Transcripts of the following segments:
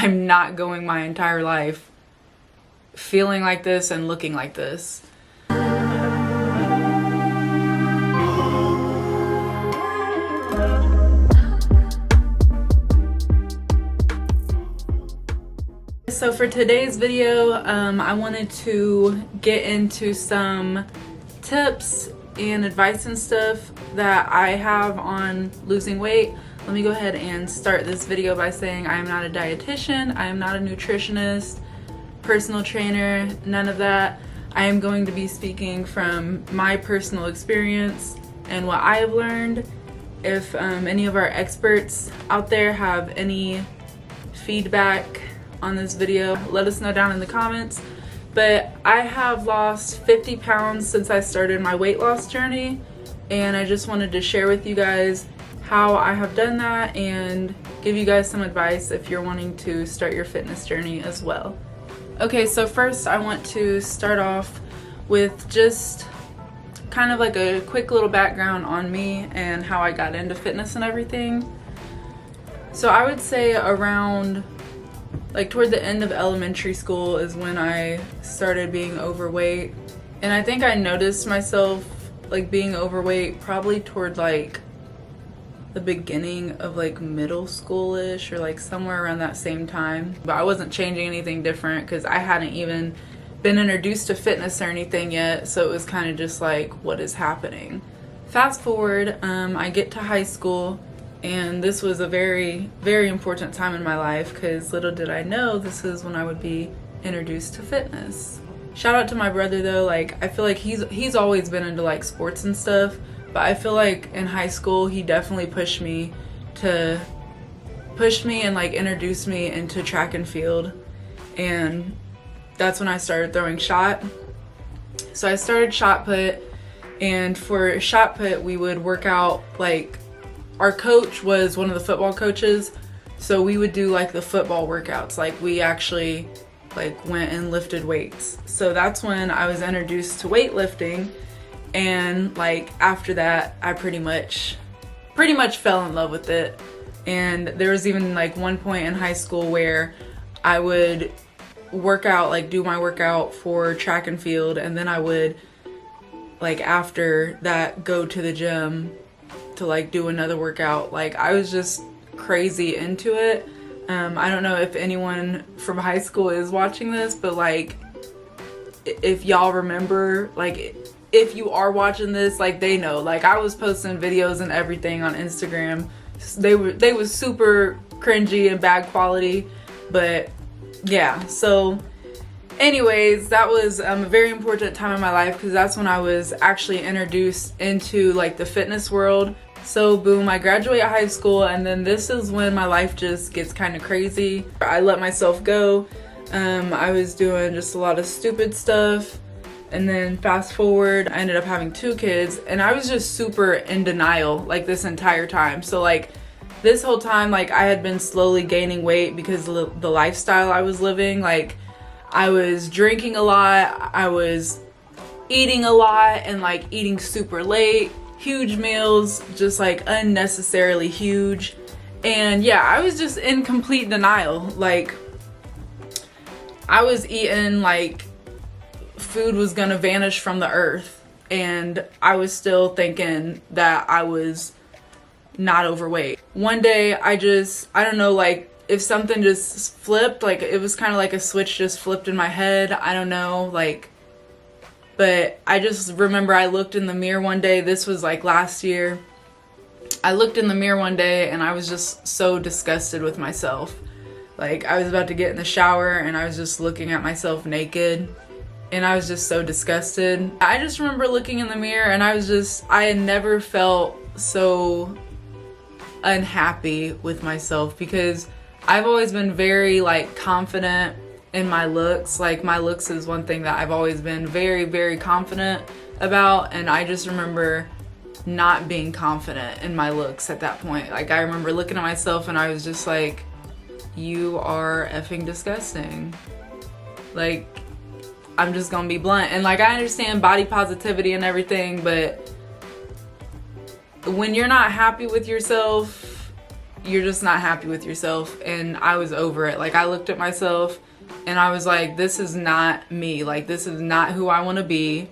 I'm not going my entire life feeling like this and looking like this. So for today's video, I wanted to get into some tips and advice and stuff that I have on losing weight. Let me go ahead and start this video by saying I am not a dietitian, I am not a nutritionist, personal trainer, none of that. I am going to be speaking from my personal experience and what I have learned. If any of our experts out there have any feedback on this video, let us know down in the comments. But I have lost 50 pounds since I started my weight loss journey, and I just wanted to share with you guys how I have done that and give you guys some advice if you're wanting to start your fitness journey as well. Okay, so first I want to start off with just kind of like a quick little background on me and how I got into fitness and everything. So I would say around like toward the end of elementary school is when I started being overweight, and I think I noticed myself like being overweight probably toward like the beginning of like middle school-ish or like somewhere around that same time. But I wasn't changing anything different because I hadn't even been introduced to fitness or anything yet, so it was kind of just like, what is happening? Fast forward, I get to high school, and this was a very, very important time in my life because little did I know this is when I would be introduced to fitness. Shout out to my brother though, like I feel like he's always been into like sports and stuff, but I feel like in high school he definitely pushed me and like introduced me into track and field, and that's when I started throwing shot. So I started shot put, and for shot put we would work out, like our coach was one of the football coaches, so we would do like the football workouts, like we actually like went and lifted weights. So that's when I was introduced to weightlifting, and like after that I pretty much fell in love with it. And there was even like one point in high school where I would work out, like do my workout for track and field, and then I would like after that go to the gym to like do another workout. Like I was just crazy into it. I don't know if anyone from high school is watching this, but like if y'all remember, like if you are watching this, like they know, like I was posting videos and everything on Instagram. They was super cringy and bad quality, but yeah. So anyways, that was a very important time in my life because that's when I was actually introduced into like the fitness world. So boom, I graduate high school, and then this is when my life just gets kind of crazy. I let myself go. I was doing just a lot of stupid stuff, and then fast forward, I ended up having 2 kids, and I was just super in denial like this entire time. So like this whole time, like I had been slowly gaining weight because of the lifestyle I was living. Like I was drinking a lot, I was eating a lot, and like eating super late, huge meals, just like unnecessarily huge. And yeah, I was just in complete denial. Like I was eating like food was gonna vanish from the earth, and I was still thinking that I was not overweight. One day I don't know, like if something just flipped, like it was kind of like a switch just flipped in my head. I don't know, like, but I just remember I looked in the mirror one day. This was like last year. I looked in the mirror one day and I was just so disgusted with myself. Like I was about to get in the shower and I was just looking at myself naked, and I was just so disgusted. I just remember looking in the mirror and I had never felt so unhappy with myself because I've always been very like confident in my looks. Like my looks is one thing that I've always been very, very confident about, and I just remember not being confident in my looks at that point. Like I remember looking at myself and I was just like, you are effing disgusting. Like I'm just gonna be blunt. And like I understand body positivity and everything, but when you're not happy with yourself, you're just not happy with yourself. And I was over it. Like, I looked at myself and I was like, this is not me. Like, this is not who I want to be.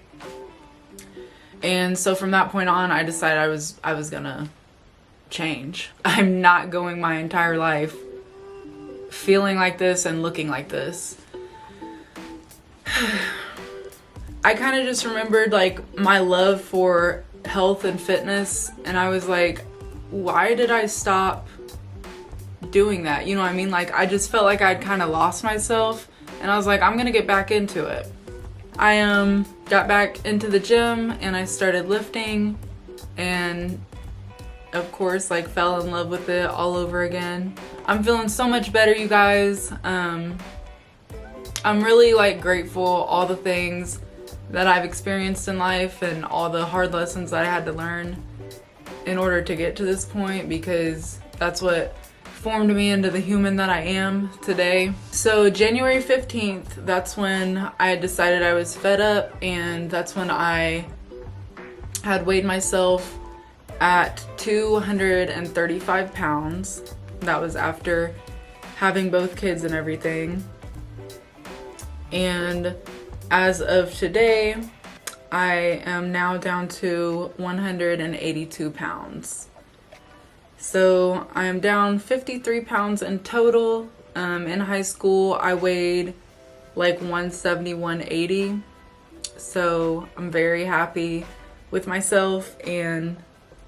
And so from that point on, I decided I was gonna change. I'm not going my entire life feeling like this and looking like this. I kind of just remembered like my love for health and fitness, and I was like, why did I stop doing that? You know what I mean? Like, I just felt like I'd kind of lost myself, and I was like, I'm gonna get back into it. I got back into the gym and I started lifting, and of course like fell in love with it all over again. I'm feeling so much better, you guys. I'm really like grateful all the things that I've experienced in life and all the hard lessons that I had to learn in order to get to this point, because that's what formed me into the human that I am today. So January 15th, that's when I decided I was fed up, and that's when I had weighed myself at 235 pounds. That was after having both kids and everything. And as of today, I am now down to 182 pounds. So I am down 53 pounds in total. In high school, I weighed like 170, 180. So I'm very happy with myself, and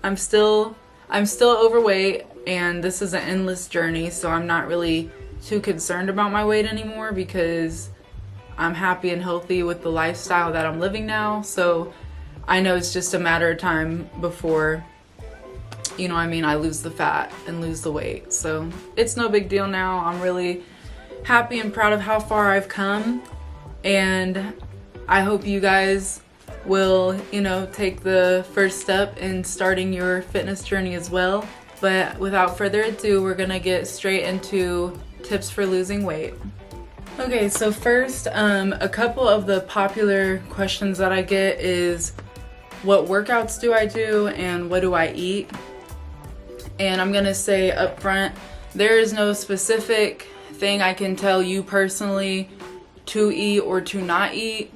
I'm still overweight, and this is an endless journey. So I'm not really too concerned about my weight anymore, because I'm happy and healthy with the lifestyle that I'm living now. So I know it's just a matter of time before, you know what I mean, I lose the fat and lose the weight. So it's no big deal now. I'm really happy and proud of how far I've come. And I hope you guys will, you know, take the first step in starting your fitness journey as well. But without further ado, we're gonna get straight into tips for losing weight. Okay, so first, a couple of the popular questions that I get is, what workouts do I do and what do I eat? And I'm gonna say up front, there is no specific thing I can tell you personally to eat or to not eat,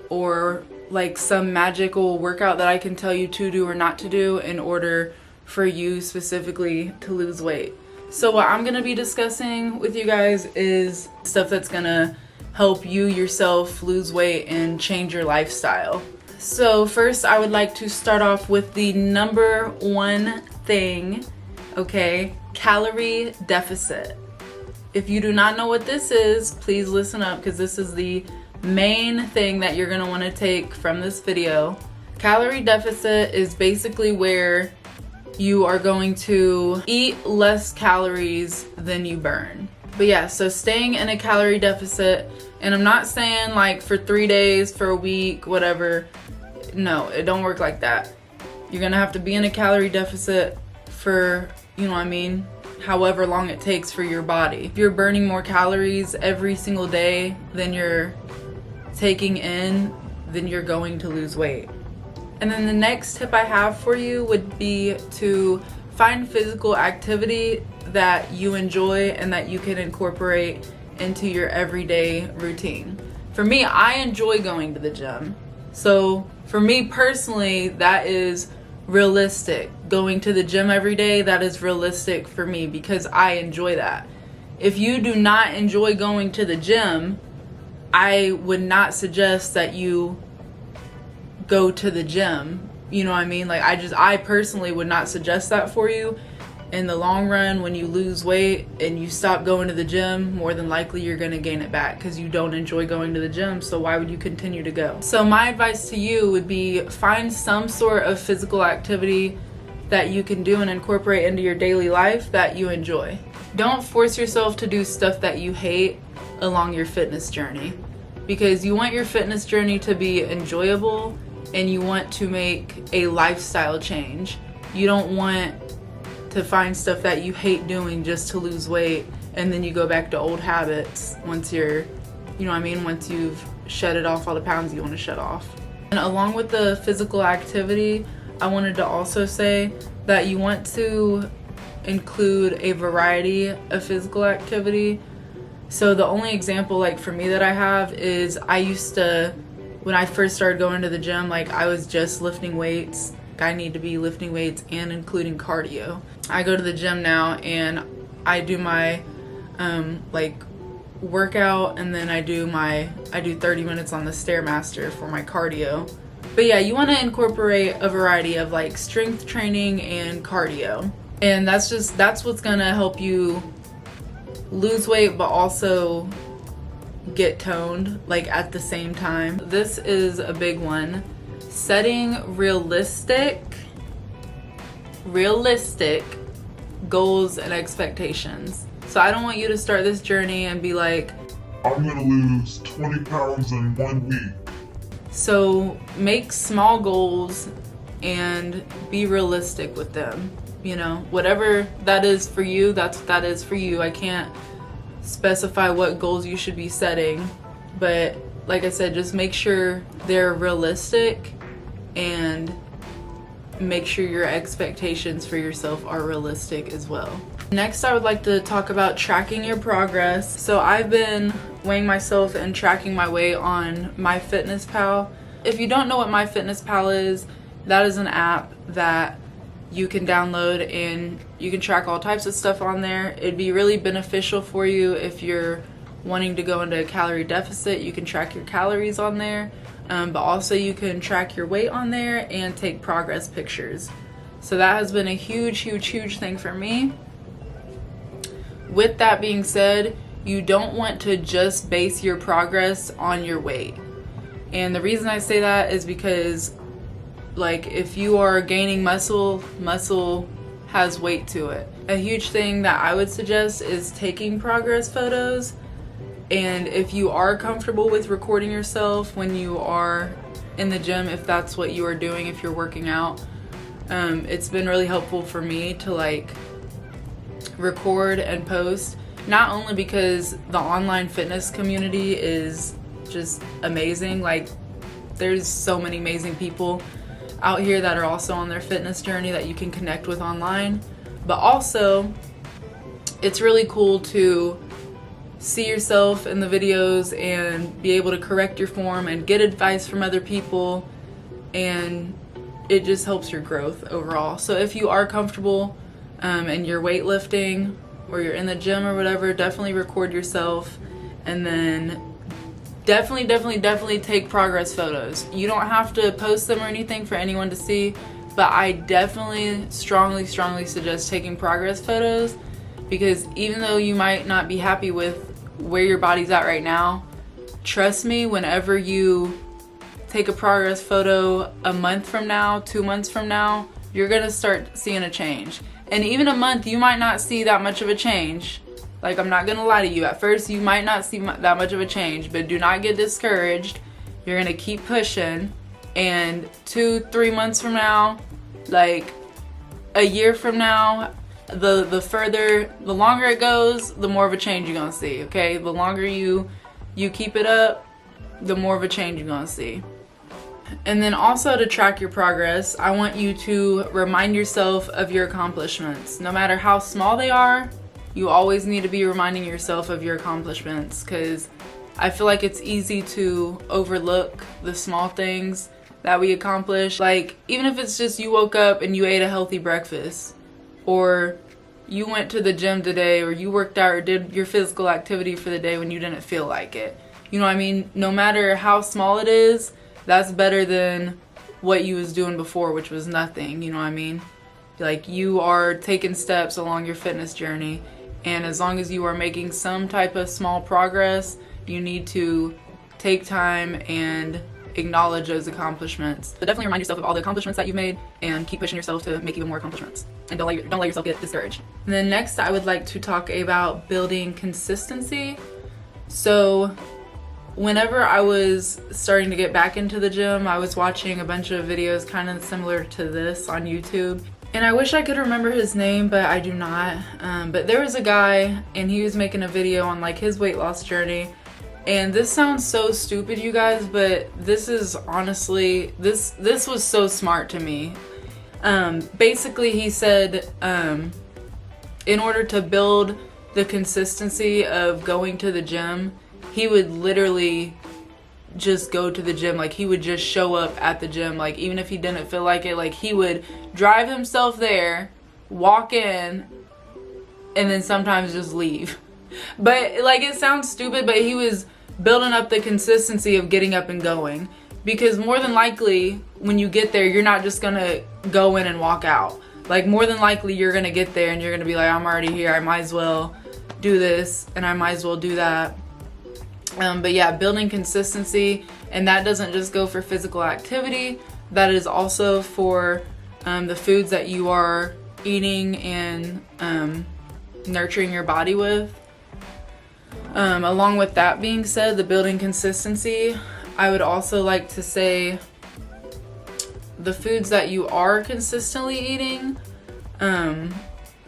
or like some magical workout that I can tell you to do or not to do in order for you specifically to lose weight. So what I'm gonna be discussing with you guys is stuff that's gonna help you yourself lose weight and change your lifestyle. So first, I would like to start off with the number one thing, okay? Calorie deficit. If you do not know what this is, please listen up, because this is the main thing that you're gonna wanna take from this video. Calorie deficit is basically where you are going to eat less calories than you burn. But yeah, so staying in a calorie deficit, and I'm not saying like for 3 days, for a week, whatever. No, it don't work like that. You're gonna have to be in a calorie deficit for, you know what I mean, however long it takes for your body. If you're burning more calories every single day than you're taking in, then you're going to lose weight. And then the next tip I have for you would be to find physical activity that you enjoy and that you can incorporate into your everyday routine. For me, I enjoy going to the gym. So for me personally, that is realistic. Going to the gym every day, that is realistic for me because I enjoy that. If you do not enjoy going to the gym, I would not suggest that you go to the gym. You know what I mean? Like, I personally would not suggest that for you. In the long run, when you lose weight and you stop going to the gym, more than likely you're gonna gain it back because you don't enjoy going to the gym, so why would you continue to go? So my advice to you would be find some sort of physical activity that you can do and incorporate into your daily life that you enjoy. Don't force yourself to do stuff that you hate along your fitness journey, because you want your fitness journey to be enjoyable and you want to make a lifestyle change. You don't want to find stuff that you hate doing just to lose weight and then you go back to old habits once you're, you know what I mean, once you've shedded off all the pounds you want to shed off. And along with the physical activity, I wanted to also say that you want to include a variety of physical activity. So the only example, like for me, that I have is I used to, when I first started going to the gym, like I was just lifting weights. I need to be lifting weights and including cardio. I go to the gym now and I do my like workout, and then I do 30 minutes on the Stairmaster for my cardio. But yeah, you want to incorporate a variety of like strength training and cardio, and that's what's gonna help you lose weight but also get toned like at the same time. This is a big one: setting realistic goals and expectations. So I don't want you to start this journey and be like, I'm gonna lose 20 pounds in 1 week. So make small goals and be realistic with them. You know, whatever that is for you, that's what that is for you. I can't specify what goals you should be setting, but like I said, just make sure they're realistic and make sure your expectations for yourself are realistic as well. Next, I would like to talk about tracking your progress. So I've been weighing myself and tracking my weight on MyFitnessPal. If you don't know what MyFitnessPal is, that is an app that you can download and you can track all types of stuff on there. It'd be really beneficial for you if you're wanting to go into a calorie deficit. You can track your calories on there, but also you can track your weight on there and take progress pictures. So that has been a huge thing for me. With that being said, you don't want to just base your progress on your weight. And the reason I say that is because, like, if you are gaining muscle has weight to it. A huge thing that I would suggest is taking progress photos. And if you are comfortable with recording yourself when you are in the gym, if that's what you are doing, if you're working out, it's been really helpful for me to like record and post, not only because the online fitness community is just amazing, like there's so many amazing people out here that are also on their fitness journey that you can connect with online, but also it's really cool to see yourself in the videos and be able to correct your form and get advice from other people, and it just helps your growth overall. So if you are comfortable and you're weightlifting or you're in the gym or whatever, definitely record yourself, and then definitely take progress photos. You don't have to post them or anything for anyone to see, but I definitely strongly suggest taking progress photos, because even though you might not be happy with where your body's at right now, trust me, whenever you take a progress photo a month from now, 2 months from now, you're gonna start seeing a change. And even a month, you might not see that much of a change. Like, I'm not gonna lie to you. At first, you might not see that much of a change, but do not get discouraged. You're gonna keep pushing, and 2-3 months from now, like a year from now, the longer it goes, the more of a change you're gonna see, okay? The longer you keep it up, the more of a change you're gonna see. And then also, to track your progress, I want you to remind yourself of your accomplishments. No matter how small they are, you always need to be reminding yourself of your accomplishments, because I feel like it's easy to overlook the small things that we accomplish. Like, even if it's just you woke up and you ate a healthy breakfast, or you went to the gym today, or you worked out or did your physical activity for the day when you didn't feel like it. You know what I mean? No matter how small it is, that's better than what you was doing before, which was nothing. You know what I mean? Like, you are taking steps along your fitness journey, and as long as you are making some type of small progress, you need to take time and acknowledge those accomplishments. But definitely remind yourself of all the accomplishments that you've made, and keep pushing yourself to make even more accomplishments. And don't let yourself get discouraged. And then next, I would like to talk about building consistency. So whenever I was starting to get back into the gym, I was watching a bunch of videos kind of similar to this on YouTube. And I wish I could remember his name, but I do not. But there was a guy, and he was making a video on like his weight loss journey. And this sounds so stupid, you guys, but this is honestly, this was so smart to me. Basically, he said in order to build the consistency of going to the gym, he would literally just go to the gym. Like, he would just show up at the gym. Like, even if he didn't feel like it, like, he would drive himself there, walk in, and then sometimes just leave. But, like, it sounds stupid, but he was building up the consistency of getting up and going. Because more than likely, when you get there, you're not just gonna go in and walk out. Like, more than likely, you're gonna get there and you're gonna be like, I'm already here, I might as well do this, and I might as well do that. But yeah, building consistency, and that doesn't just go for physical activity, that is also for the foods that you are eating and nurturing your body with. Along with that being said, the building consistency, I would also like to say the foods that you are consistently eating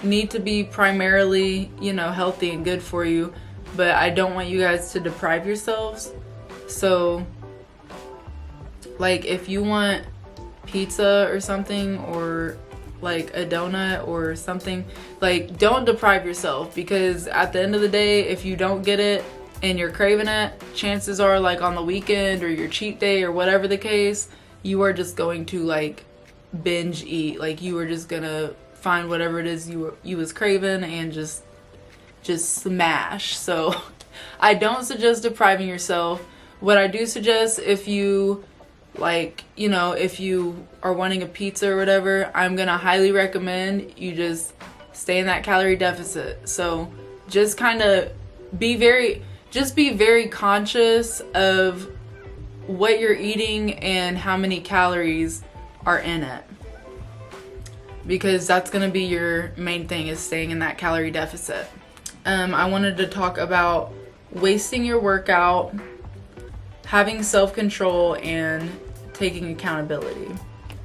need to be primarily, you know, healthy and good for you, but I don't want you guys to deprive yourselves. So, like, if you want pizza or something, or like a donut or something, like, don't deprive yourself, because at the end of the day, if you don't get it and you're craving it, chances are, like, on the weekend or your cheat day or whatever the case, you are just going to, like, binge eat. Like, you are just gonna find whatever it is you was craving and just smash. So I don't suggest depriving yourself. What I do suggest, if you, like, you know, if you are wanting a pizza or whatever, I'm gonna highly recommend you just stay in that calorie deficit. So just kind of be very conscious of what you're eating and how many calories are in it, because that's gonna be your main thing, is staying in that calorie deficit. I wanted to talk about wasting your workout, having self-control, and taking accountability.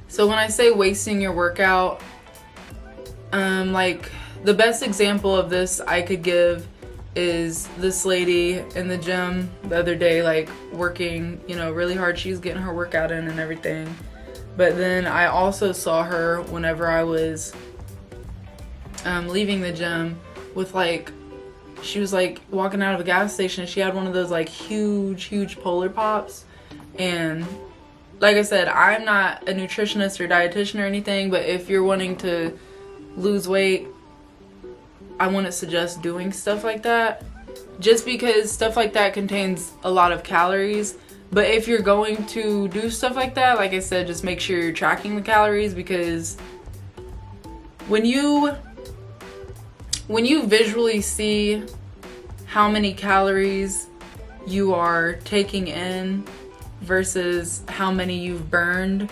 So when I say wasting your workout, like, the best example of this I could give is this lady in the gym the other day, like, working, you know, really hard. She's getting her workout in and everything. But then I also saw her whenever I was leaving the gym with, like, she was, like, walking out of a gas station. She had one of those, like, huge Polar Pops. And like I said, I'm not a nutritionist or dietitian or anything, but if you're wanting to lose weight, I wouldn't suggest doing stuff like that, just because stuff like that contains a lot of calories. But if you're going to do stuff like that, like I said, just make sure you're tracking the calories, because when you visually see how many calories you are taking in versus how many you've burned,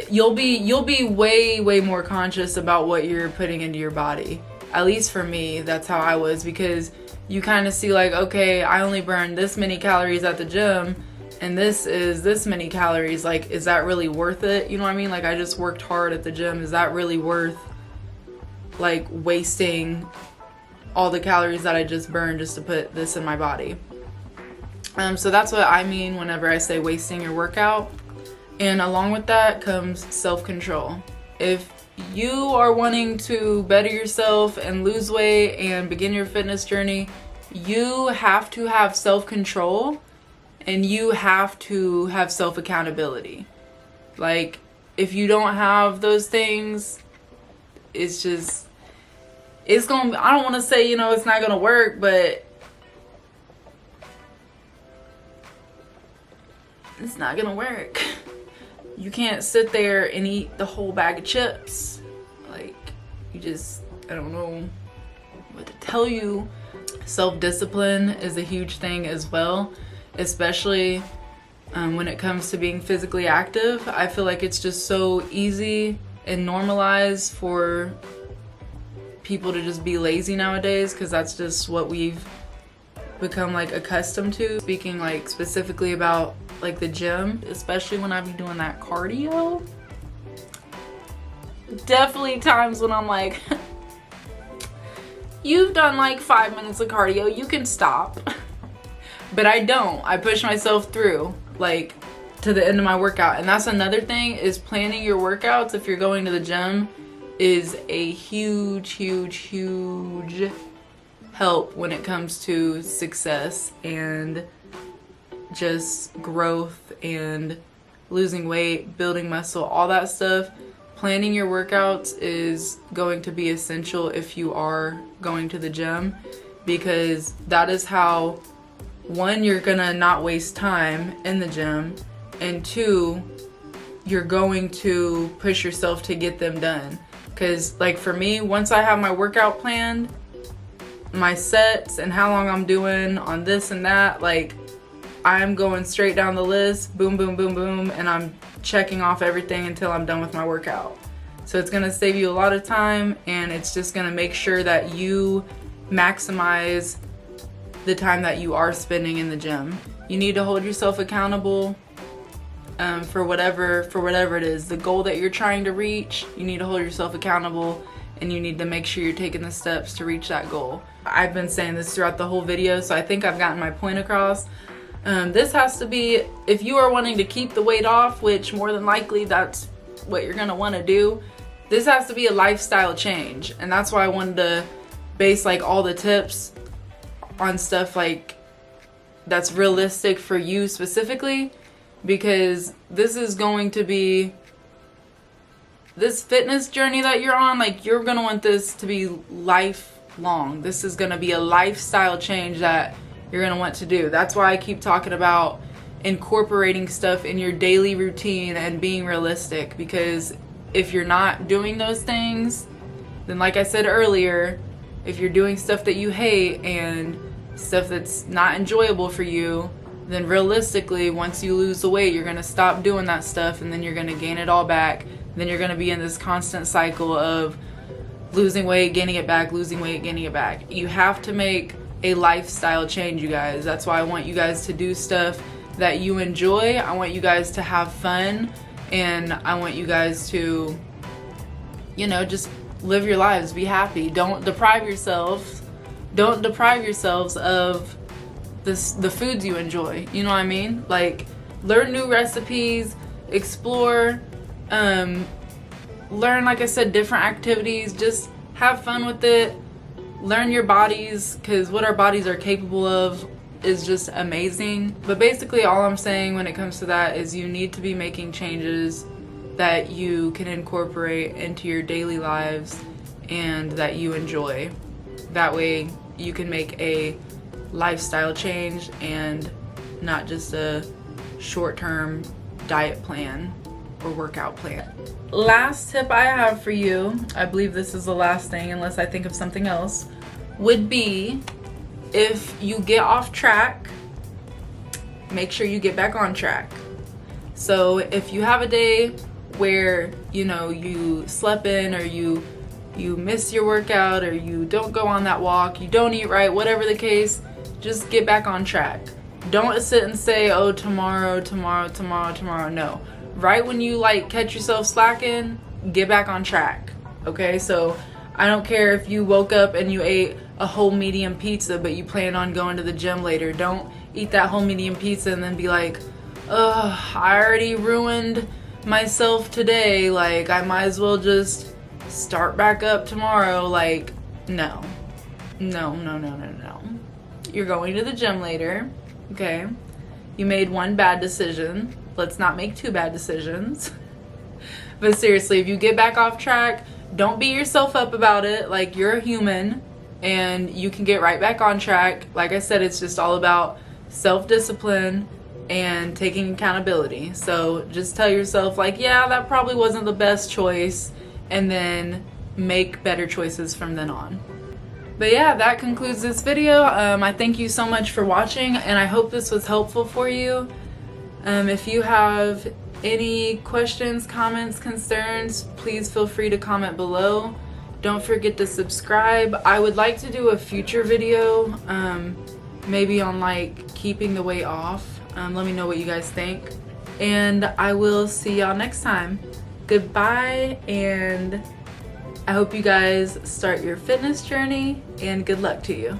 you'll be way more conscious about what you're putting into your body. At least for me, that's how I was, because you kind of see, like, okay, I only burned this many calories at the gym, and this is this many calories. Like, is that really worth it? You know what I mean? Like, I just worked hard at the gym. Is that really worth, like, wasting all the calories that I just burned just to put this in my body? So that's what I mean whenever I say wasting your workout. And along with that comes self-control. If you are wanting to better yourself and lose weight and begin your fitness journey, you have to have self-control, and you have to have self-accountability. Like, if you don't have those things, it's gonna, I don't want to say, you know, it's not gonna work, but it's not gonna work. You can't sit there and eat the whole bag of chips. Like, I don't know what to tell you. Self-discipline is a huge thing as well, especially when it comes to being physically active. I feel like it's just so easy and normalized for people to just be lazy nowadays, because that's just what we've become, like, accustomed to. Speaking, like, specifically about, like, the gym, especially when I be doing that cardio, definitely times when I'm like, you've done like 5 minutes of cardio, you can stop. But I don't. I push myself through, like, to the end of my workout. And that's another thing, is planning your workouts if you're going to the gym. is a huge help when it comes to success and just growth and losing weight, building muscle, all that stuff. Planning your workouts is going to be essential if you are going to the gym, because that is how, one, you're gonna not waste time in the gym, and two, you're going to push yourself to get them done. Because like for me, once I have my workout planned, my sets and how long I'm doing on this and that, like I'm going straight down the list, boom, boom, boom, boom, and I'm checking off everything until I'm done with my workout. So it's gonna save you a lot of time, and it's just gonna make sure that you maximize the time that you are spending in the gym. You need to hold yourself accountable for whatever it is. The goal that you're trying to reach, you need to hold yourself accountable, and you need to make sure you're taking the steps to reach that goal. I've been saying this throughout the whole video, so I think I've gotten my point across. This has to be, if you are wanting to keep the weight off, which more than likely that's what you're gonna wanna do, this has to be a lifestyle change. And that's why I wanted to base like all the tips on stuff like that's realistic for you specifically, because this is going to be, this fitness journey that you're on, like you're gonna want this to be lifelong. This is gonna be a lifestyle change that you're gonna want to do. That's why I keep talking about incorporating stuff in your daily routine and being realistic, because if you're not doing those things, then like I said earlier, if you're doing stuff that you hate and stuff that's not enjoyable for you, then realistically, once you lose the weight, you're gonna stop doing that stuff, and then you're gonna gain it all back. Then you're gonna be in this constant cycle of losing weight, gaining it back, losing weight, gaining it back. You have to make a lifestyle change, you guys. That's why I want you guys to do stuff that you enjoy. I want you guys to have fun, and I want you guys to, you know, just live your lives, be happy. Don't deprive yourselves of the foods you enjoy. You know what I mean? Like, learn new recipes, explore, learn, like I said, different activities. Just have fun with it. Learn your bodies, because what our bodies are capable of is just amazing. But basically all I'm saying when it comes to that is you need to be making changes that you can incorporate into your daily lives and that you enjoy. That way you can make a lifestyle change and not just a short-term diet plan or workout plan. Last tip I have for you, I believe this is the last thing unless I think of something else, would be if you get off track, make sure you get back on track. So if you have a day where, you know, you slept in, or you miss your workout, or you don't go on that walk, you don't eat right, whatever the case, just get back on track. Don't sit and say, oh, tomorrow. No. Right when you like catch yourself slacking, get back on track. Okay, so I don't care if you woke up and you ate a whole medium pizza, but you plan on going to the gym later. Don't eat that whole medium pizza and then be like, ugh, I already ruined myself today. Like, I might as well just start back up tomorrow. Like, no. You're going to the gym later, okay? You made one bad decision. Let's not make two bad decisions. But seriously, if you get back off track, don't beat yourself up about it. Like, you're a human and you can get right back on track. Like I said, it's just all about self-discipline and taking accountability. So just tell yourself, like, yeah, that probably wasn't the best choice, and then make better choices from then on. But yeah, that concludes this video. I thank you so much for watching, and I hope this was helpful for you. If you have any questions, comments, concerns, please feel free to comment below. Don't forget to subscribe. I would like to do a future video, maybe on like keeping the weight off. Let me know what you guys think. And I will see y'all next time. Goodbye, and I hope you guys start your fitness journey, and good luck to you.